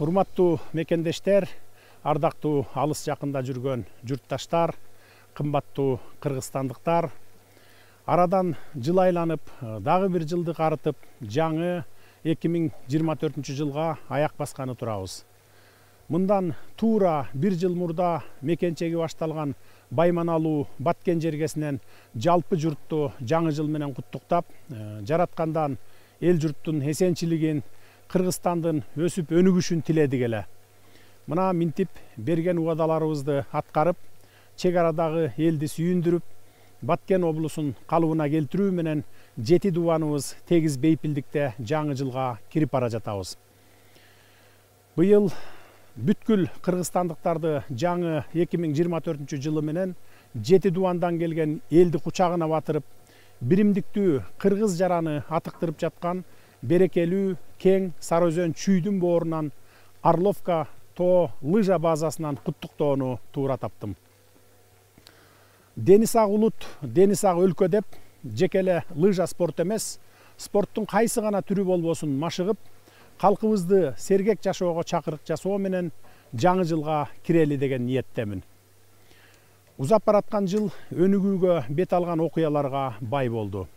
Урматтуу мекендештер, ардактуу алыс жакында жүргөн журтташтар, кымбаттуу кыргызстандыктар, арадан жыл айланып, дагы бир жылды карытып, жаңы 2024 жылга аяк басканы турабыз. Мындан туура бир жыл мурда мекенчеги башталган Байманалуу Баткен жергесинен жалпы журтту жаңы жыл менен куттуктап, жараткандан эл журттун эсенчилигин, Кыргызстандын өсүп өнүгүшүн тиледик эле. Мына минтип берген убадаларыбызды аткарып, чек арадагы элди сүйүндүрүп, Баткен облусун калыбына келтирүү менен 7 дубаныбыз тегиз бейпилдикте жаңы жылга кирип бара жатабыз. Быйыл бүткүл кыргызстандыктарды жаңы 2024 жылы менен 7 дубандан келген элди кучагына батырып, биримдиктүү кыргыз жараны атыктырып жаткан берекелүү кең Сары Өзөн чүйдүн боорунан Орловка тоо лыжа базасынан куттуктоону туура таптым. Дени сак улут, дени сак өлкө деп жекеле лыжа спорт эмес, спорттун кайсы гана түрү болбосун машыгып, калкыбызды сергек жашоого чакырык жасоо менен жаңы жылга кирели деген ниеттемин. Узап бараткан жыл өнүгүүгө бет алган окуяларга бай болду.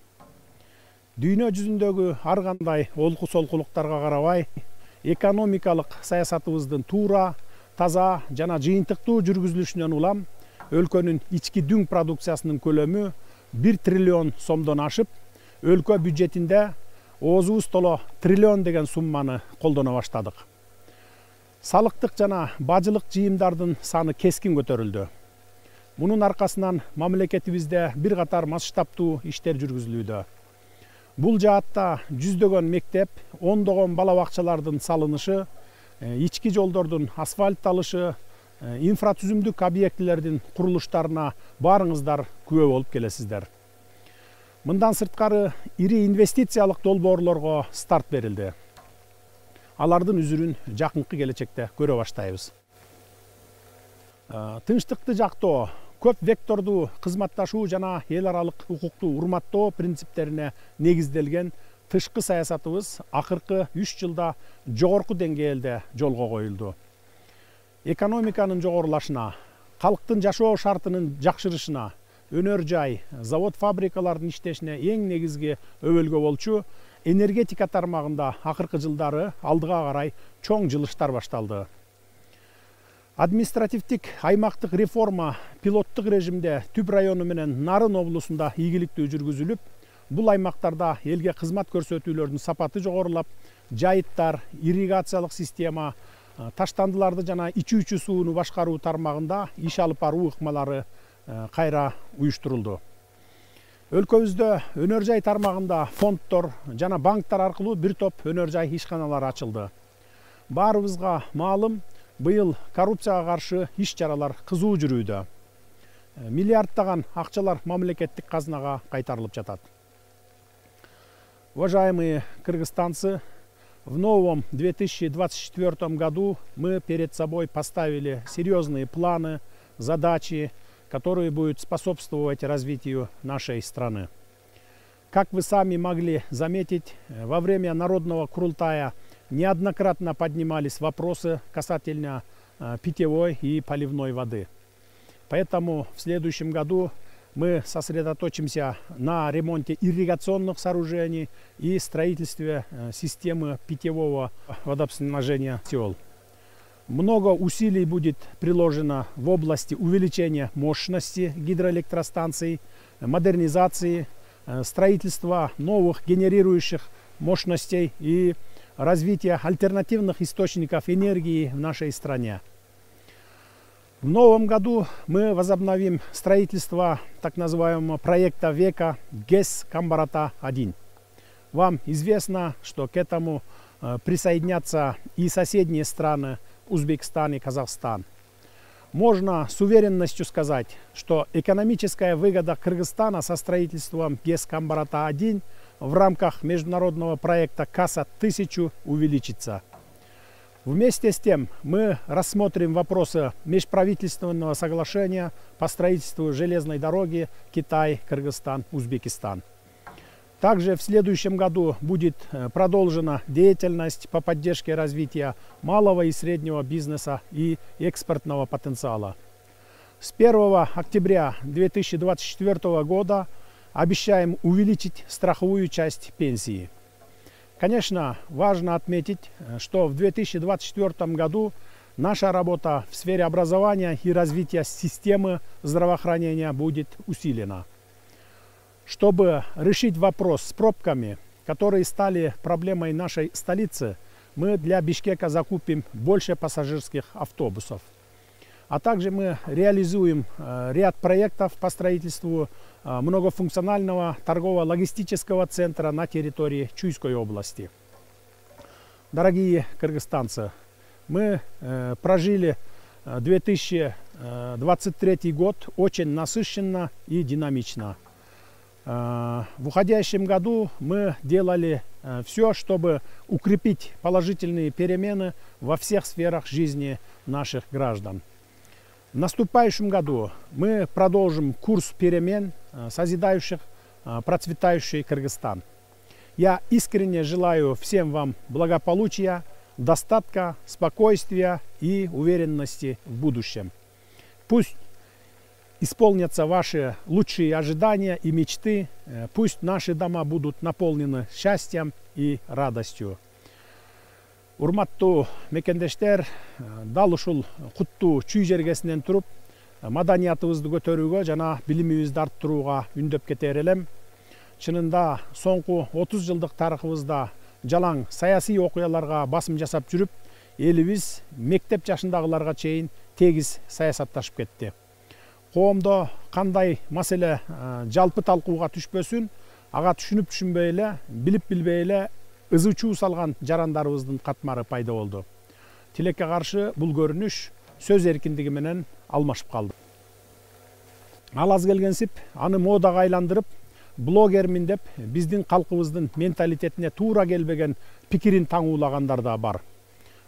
Дүйнө жүзүндөгү ар кандай олку солкулуктарга карабай, экономикалык саясатыбыздын туура, таза жана жыйынтыктуу жүргүзүлүшүнөн улам өлкөнүн ички дүң продукциясынын көлөмү 1 триллион сомдон ашып, өлкө бюджетинде оозубуз толо триллион деген сумманы колдоно баштадык. Салыктык жана бажылык жыйымдардын саны кескин көтөрүлдү. Мунун аркасынан мамлекетибизде бир катар масштабтуу иштер жүргүзүлүүдө. Бул жаатта жүздөгөн мектеп, ондогон бала бакчалардын салынышы, ички жолдордун асфальтталышы, инфратүзүмдүк объектилердин курулуштарына баарыңыздар күбө болуп келесиздер. Мындан сырткары ири инвестициялык долбоорлорго старт берилди. Алардын үзүрүн жакынкы келечекте көрө баштайбыз. Тынчтыкты жактоо, көп вектордуу кызматташуу жана эл аралык укукту урматтоо принциптерине негизделген тышкы саясатыбыз акыркы 3 жылда жогорку деңгээлде жолго коюлду. Экономиканын жогорулашына, калктын жашоо шартынын жакшырышына, өнөр жай, завод фабрикалардын иштешине эң негизги өбөлгө болчу энергетика тармагында акыркы жылдары алдыга карай чоң жылыштар башталды. Административдик аймактык реформа пилоттук режимде Түп району менен Нарын облусунда ийгиликтүү жүргүзүлүп, бул аймактарда элге кызмат көрсөтүүлөрдүн сапаты жогорулап, жайыттар, ирригациялык система, таштандыларды жана ичүүчү сууну башкаруу тармагында иш алып баруу ыкмалары кайра уюштурулду. Өлкөбүздө өнөр жай тармагында фонддор жана банктар аркылуу бир топ өнөр жай ишканалары ачылды. Баарыбызга маалым, быйыл коррупцияга каршы иш чаралар кызуу жүрүүдө. Миллиарддаган акчалар мамлекеттик казынага кайтарылып жатат. Уважаемые кыргызстанцы, в новом 2024 году мы перед собой поставили серьезные планы, задачи, которые будут способствовать развитию нашей страны. Как вы сами могли заметить, во время Народного Курултая неоднократно поднимались вопросы касательно питьевой и поливной воды. Поэтому в следующем году мы сосредоточимся на ремонте ирригационных сооружений и строительстве системы питьевого водоснабжения сел. Много усилий будет приложено в области увеличения мощности гидроэлектростанций, модернизации, строительства новых генерирующих мощностей и развития альтернативных источников энергии в нашей стране. В новом году мы возобновим строительство так называемого проекта века ГЭС Камбарата-1. Вам известно, что к этому присоединятся и соседние страны Узбекистан и Казахстан. Можно с уверенностью сказать, что экономическая выгода Кыргызстана со строительством ГЭС Камбарата-1 в рамках международного проекта КАСА-1000 увеличится. Вместе с тем мы рассмотрим вопросы межправительственного соглашения по строительству железной дороги Китай, Кыргызстан, Узбекистан. Также в следующем году будет продолжена деятельность по поддержке развития малого и среднего бизнеса и экспортного потенциала. С 1 октября 2024 года обещаем увеличить страховую часть пенсии. Конечно, важно отметить, что в 2024 году наша работа в сфере образования и развития системы здравоохранения будет усилена. Чтобы решить вопрос с пробками, которые стали проблемой нашей столицы, мы для Бишкека закупим больше пассажирских автобусов. А также мы реализуем ряд проектов по строительству многофункционального торгово-логистического центра на территории Чуйской области. Дорогие кыргызстанцы, мы прожили 2023 год очень насыщенно и динамично. В уходящем году мы делали все, чтобы укрепить положительные перемены во всех сферах жизни наших граждан. В наступающем году мы продолжим курс перемен, созидающих процветающий Кыргызстан. Я искренне желаю всем вам благополучия, достатка, спокойствия и уверенности в будущем. Пусть исполнятся ваши лучшие ожидания и мечты. Пусть наши дома будут наполнены счастьем и радостью. Урматтуу мекендештер, дал ушул куттуу чүй жергесинен туруп, маданиятыбызды көтөрүүгө жана билимибизди арттырууга үндөп кетер элем. Чынында соңку 30 жылдык тарыхыбызда жалаң саясий окуяларга басым жасап жүрүп, элибиз мектеп жашындагыларга чейин тегиз саясатташып кетти. Коомдо кандай маселе жалпы талкууга түшпөсүн, ага түшүнүп түшүнбөй эле, билип билбей эле ызы чуу салган жарандарыбыздын катмары пайда болду. Тилекке каршы бул көрүнүш сөз эркиндиги менен алмашып калды. Ал аз келгенсип, аны модага айландырып, блогермин деп биздин калкыбыздын менталитетине туура келбеген пикирин таңуулагандар да бар.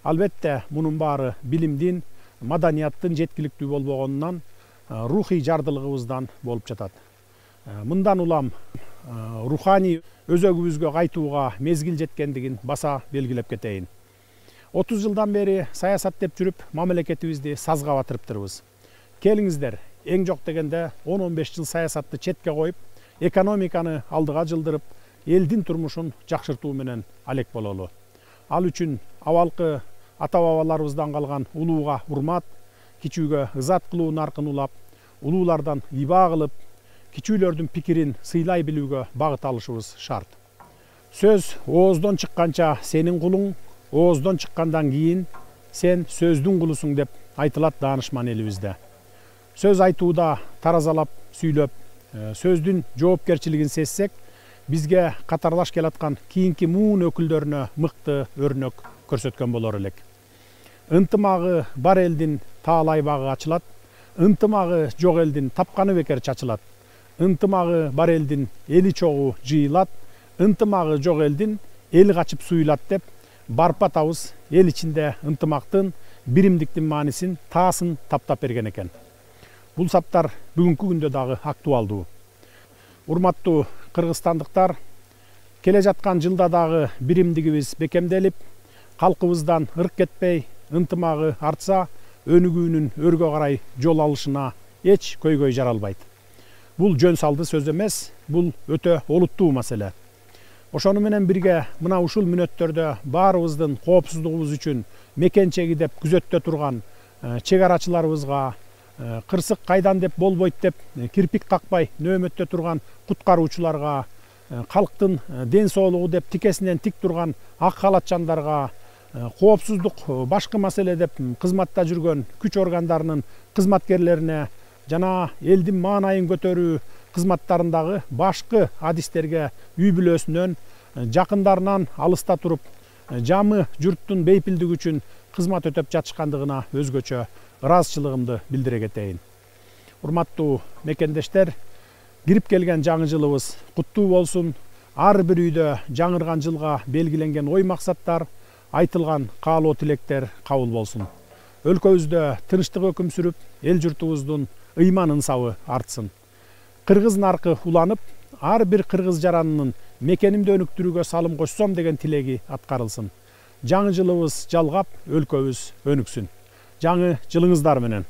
Албетте, мунун баары билимдин, маданияттын жеткиликтүү болбогонунан, рухий жардылыгыбыздан болуп жатат. Мындан улам руханий өзөгүбүзгө кайтууга мезгил жеткендигин баса белгилеп кетейин. 30 жылдан бери саясат деп жүрүп, мамлекетибизди сазга батырыптырбыз. Келиңиздер, эң жок дегенде 10-15 жыл саясатты четке коюп, экономиканы алдыга жылдырып, элдин турмушун жакшыртуу менен алек бололу. Ал үчүн абалкы ата-бабаларыбыздан калган улууга урмат, кичүүгө ызат кылуу наркын улап, улуулардан ибаа кылып, кичүүлөрдүн пикирин сыйлай билүүгө багыт алышыбыз шарт. Сөз ооздон чыкканча сенин кулуң, ооздон чыккандан кийин сен сөздүн кулусуң деп айтылат даанышман элибизде. Сөз айтууда таразалап сүйлөп, сөздүн жоопкерчилигин сезсек, бизге катарлаш келаткан кийинки муун өкүлдөрүнө мыкты өрнөк көрсөткөн болор элек. Ынтымагы бар элдин таалай багы ачылат, ынтымагы жок элдин тапканы бекер чачылат. Ынтымагы бар элдин эли чогуу жыйылат, ынтымагы жок элдин эл качып суюлат деп барпатабыз эл ичинде ынтымактын, биримдиктин маанисин, таасын таптап берген экен. Бул саптар бүгүнкү күндө дагы актуалдуу. Урматтуу кыргызстандыктар, келе жаткан жылда дагы биримдигибиз бекемделип, калкыбыздан ырк кетпей, ынтымагы артса, өнүгүүнүн өргө карай жол алышына эч көйгөй жаралбайт. Бул жөн салды сөз эмес, бул өтө олуттуу маселе. Ошону менен бирге мына ушул мүнөттөрдө баарыбыздын коопсуздугубуз үчүн мекенчеги деп күзөттө турган чек арачыларыбызга, кырсык кайдан деп болбойт деп кирпик какпай нөөмөттө турган куткаруучуларга, калктын ден соолугу деп тикесинен тик турган ак халатчандарга, коопсуздук башкы маселе деп кызматта жүргөн күч органдарынын кызматкерлерине жана элдин маанайын көтөрүү кызматтарындагы башкы адистерге үй бүлөсүнөн, жакындарынан алыста туруп, жамы журттун бейпилдиги үчүн кызмат өтөп жатышкандыгына өзгөчө ыраазычылыгымды билдире кетейин. Урматтуу мекендештер, кирип келген жаңы жылыбыз куттуу болсун. Ар бир үйдө жаңырган жылга белгиленген ой максаттар, айтылган каалоо тилектер кабыл болсун. Өлкөбүздө тынчтык өкүм сүрүп, эл журтубуздун ыйман ынсабы артсын. Кыргыз наркы уланып, ар бир кыргыз жаранынын мекенимди өнүктүрүүгө салым кошсом деген тилеги аткарылсын. Жаңы жылыбыз жалгап, өлкөбүз өнүксүн. Жаңы жылыңыздар менен.